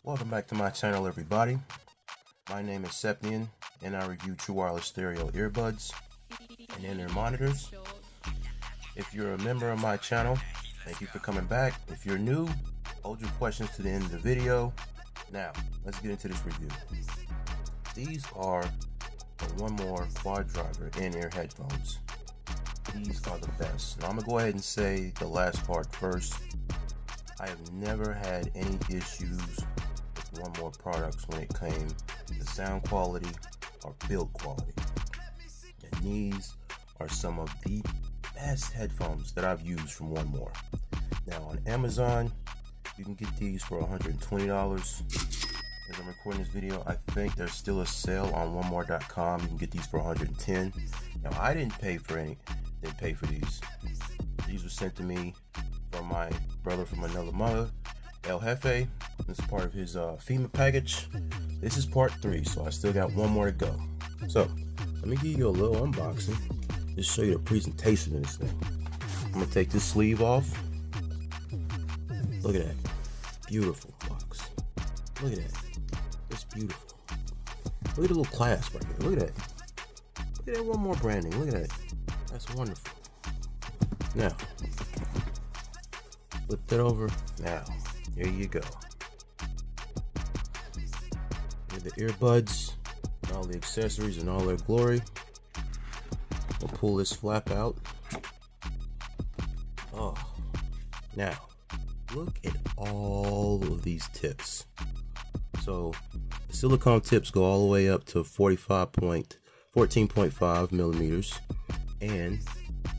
Welcome back to my channel, everybody. My name is Sepnian, and I review true wireless stereo earbuds and in-ear monitors. If you're a member of my channel, thank you for coming back. If you're new, hold your questions to the end of the video. Now, let's get into this review. These are the One More quad driver in-ear headphones. These are the best. Now, I'm going to go ahead and say the last part first. I have never had any issues with One More products when it came to sound quality or build quality. And these are some of the best headphones that I've used from One More. Now on Amazon, you can get these for $120. As I'm recording this video, I think there's still a sale on onemore.com. You can get these for $110. Now I didn't pay for these. These were sent to me from my brother from another mother, El Jefe. This is part of his FEMA package. This is part 3, so I still got one more to go. So let me give you a little unboxing, just show you the presentation of this thing. I'm gonna take this sleeve off. Look at that, beautiful box. Look at that, it's beautiful. Look at the little clasp right here. Look at that. Look at that One More branding. Look at that. That's wonderful. Now, flip that over. Now, here you go. Here are the earbuds, and all the accessories in all their glory. We'll pull this flap out. Oh, now look at all of these tips. So the silicone tips go all the way up to 14.5 millimeters, and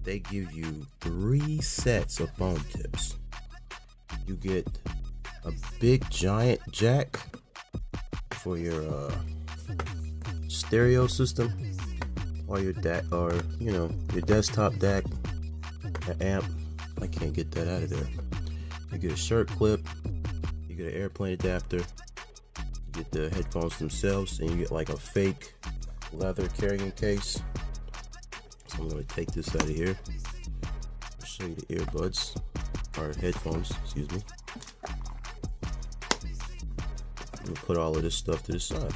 they give you 3 sets of bone tips. You get a big giant jack for your stereo system, or your your desktop DAC, an amp. I can't get that out of there. You get a shirt clip, you get an airplane adapter, you get the headphones themselves, and you get like a fake leather carrying case. So I'm going to take this out of here. I'll show you the earbuds, or headphones, excuse me. I'm going to put all of this stuff to the side.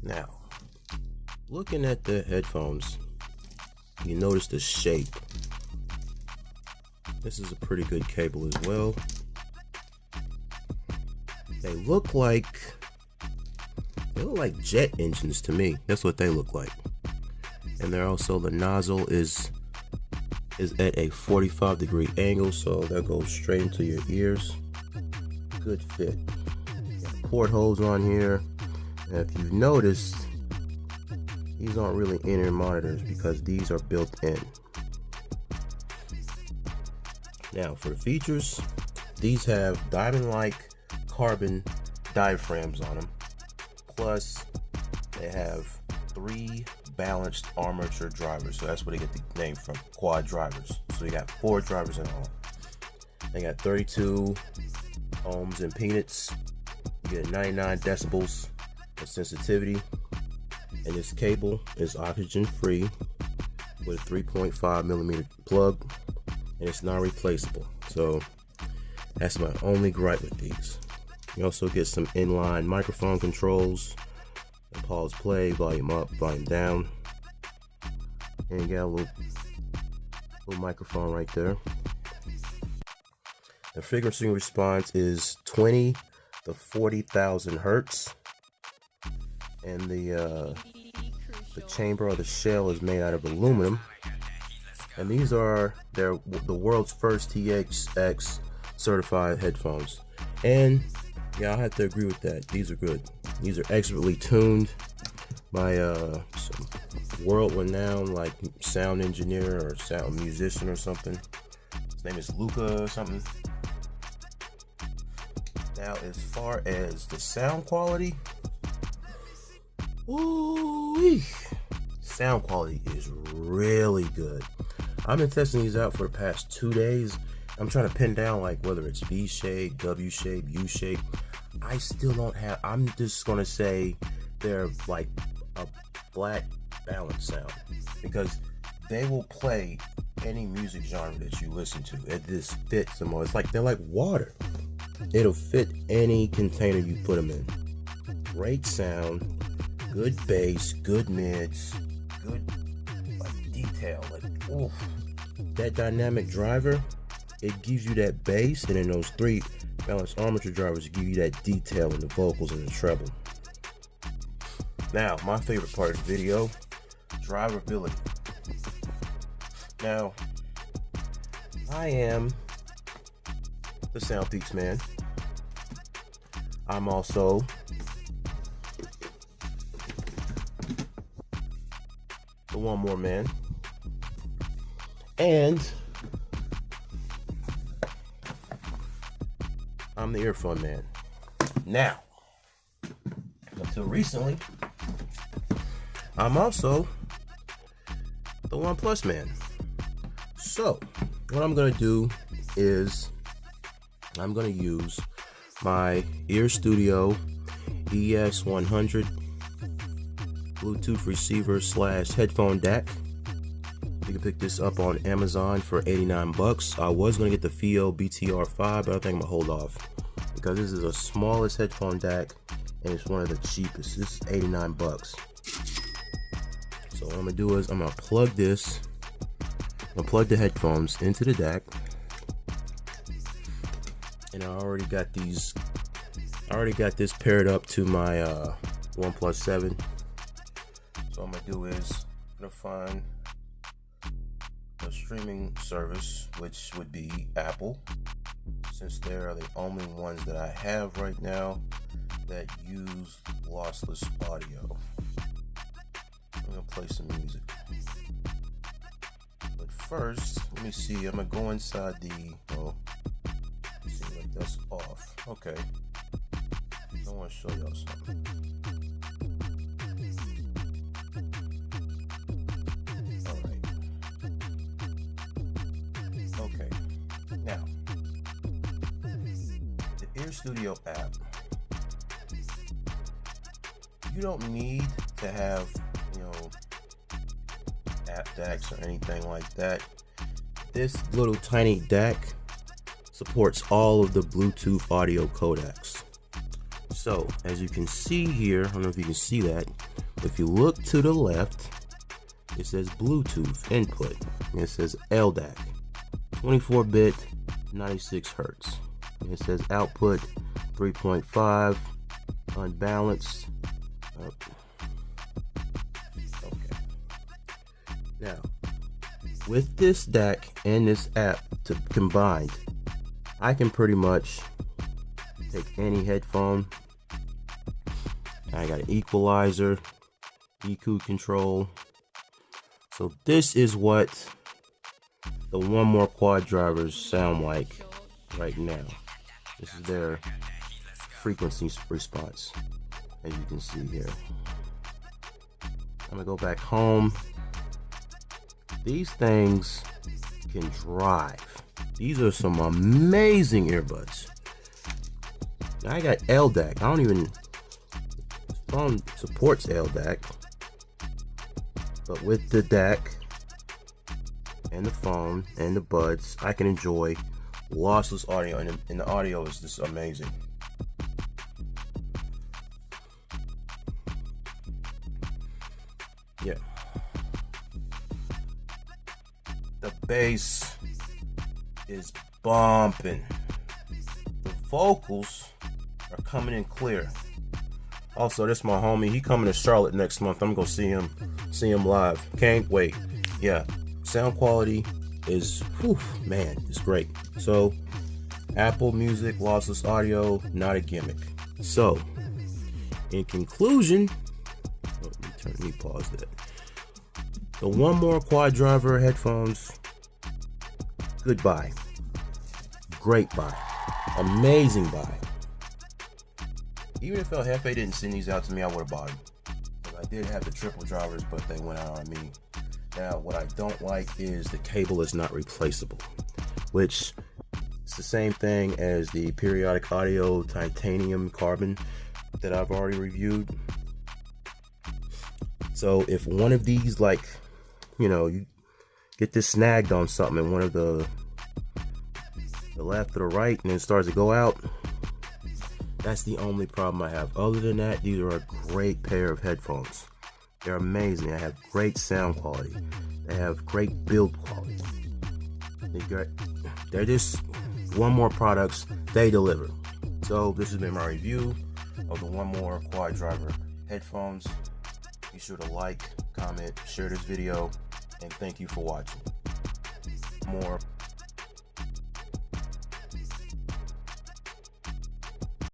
Now, looking at the headphones, you notice the shape. This is a pretty good cable as well. They look like jet engines to me. That's what they look like. And they're also, the nozzle is at a 45-degree angle, so that goes straight into your ears. Good fit. Got portholes on here. And if you've noticed, these aren't really in-ear monitors because these are built in. Now for the features, these have diamond-like carbon diaphragms on them. Plus, they have 3 balanced armature drivers. So that's where they get the name from, quad drivers. So you got 4 drivers in all. They got 32 ohms impedance. You get 99 decibels of sensitivity. And this cable is oxygen free with a 3.5 millimeter plug. And it's non-replaceable. So that's my only gripe with these. You also get some inline microphone controls, pause play, volume up, volume down, and you got a little microphone right there. The frequency response is 20 to 40,000 hertz, and the chamber or the shell is made out of aluminum. And these are the world's first THX certified headphones. And yeah, I have to agree with that. These are good. These are expertly tuned by some world-renowned like sound engineer or sound musician or something. His name is Luca or something. Now, as far as the sound quality, ooh, sound quality is really good. I've been testing these out for the past 2 days. I'm trying to pin down like whether it's V shape, W shape, U shape. I still don't have, I'm just gonna say they're like a black balance sound, because they will play any music genre that you listen to. It just fits them all. It's like they're like water. It'll fit any container you put them in. Great sound, good bass, good mids, good like detail. Like, oof. That dynamic driver, it gives you that bass, and then those 3 balanced armature drivers give you that detail in the vocals and the treble. Now, my favorite part of the video, drivability. Now, I am the Sound Peaks man. I'm also the One More man. And I'm the earphone man. Now, until recently, I'm also the OnePlus man. So, what I'm going to do is I'm going to use my Ear Studio ES100 Bluetooth receiver / headphone DAC. You can pick this up on Amazon for 89 bucks. I was going to get the FIO BTR5, but I think I'm going to hold off because this is the smallest headphone DAC and it's one of the cheapest. This is 89 bucks. So what I'm going to do is I'm going to plug this. I'm going to plug the headphones into the DAC. And I already got this paired up to my OnePlus 7. So what I'm going to do is I'm going to find a streaming service, which would be Apple, since they are the only ones that I have right now that use lossless audio. I'm going to play some music. But first, let me see. I'm going to go inside the... Oh, see, like that's off. Okay. I want to show y'all something. Alright. Okay. Now, the Ear Studio app. You don't need to have, app DACs or anything like that. This little tiny DAC supports all of the Bluetooth audio codecs. So, as you can see here, I don't know if you can see that, but if you look to the left, it says Bluetooth input, and it says LDAC, 24-bit, 96 hertz. And it says output 3.5, unbalanced. Okay. Now, with this DAC and this app combined, I can pretty much take any headphone. I got an equalizer, EQ control. So this is what the One More quad drivers sound like right now. This is their frequency response, as you can see here. I'm gonna go back home. These things can drive. These are some amazing earbuds. I got LDAC. I don't even... This phone supports LDAC. But with the DAC and the phone and the buds, I can enjoy lossless audio. And the audio is just amazing. Yeah. The bass is bumping. The vocals are coming in clear. Also, this is my homie. He coming to Charlotte next month. I'm gonna see him live. Can't wait. Yeah, sound quality is, man, it's great. So, Apple Music lossless audio, not a gimmick. So, in conclusion, let me pause that. The One More quad driver headphones, goodbye. Great buy. Amazing buy. Even if El Jefe didn't send these out to me, I would have bought them. But I did have the triple drivers, but they went out on me. Now, what I don't like is the cable is not replaceable, which is the same thing as the periodic audio titanium carbon that I've already reviewed. So if one of these, like, you know, you get this snagged on something and one of the left or the right and it starts to go out, that's the only problem I have. Other than that, these are a great pair of headphones. They're amazing. They have great sound quality. They have great build quality. They're just one more products they deliver. So this has been my review of the One More Quad Driver headphones. Be sure to like, comment, share this video, and thank you for watching. More